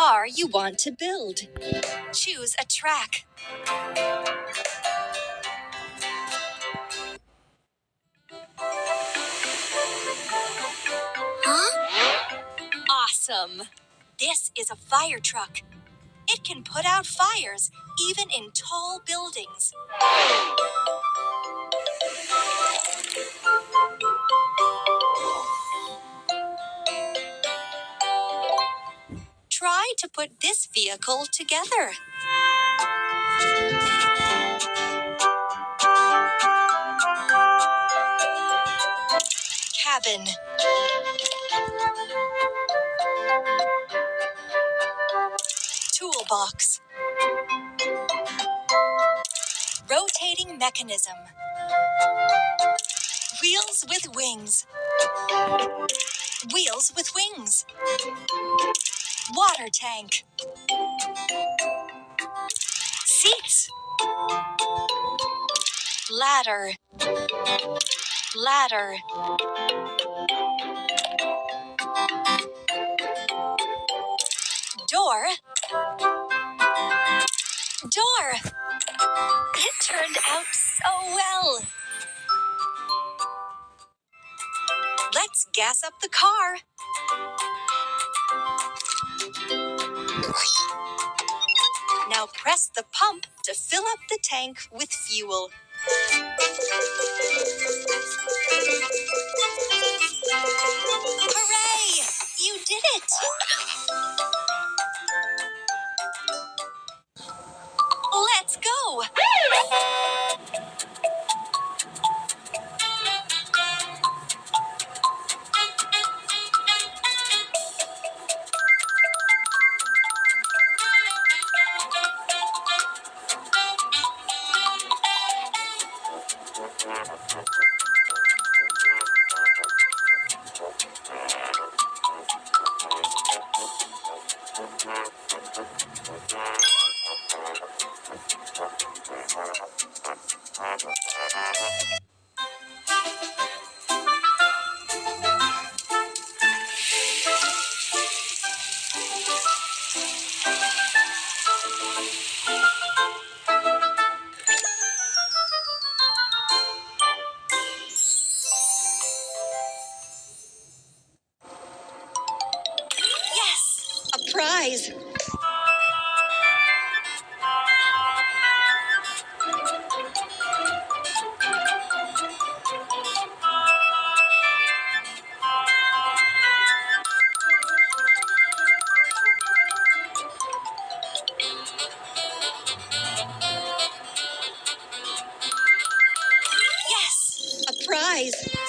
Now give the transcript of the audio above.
car you want to build. Choose a track. Huh? Awesome! This is a fire truck. It can put out fires even in tall buildings. Try to put this vehicle together. Cabin. Toolbox. Rotating mechanism. Wheels with wings. Wheels with wings. Water tank. Seats. Ladder. Ladder. Door. Door. It turned out so well. Let's gas up the car. Now press the pump to fill up the tank with fuel. Hooray! You did it! Let's go! Yes! A prize! Yes! A prize!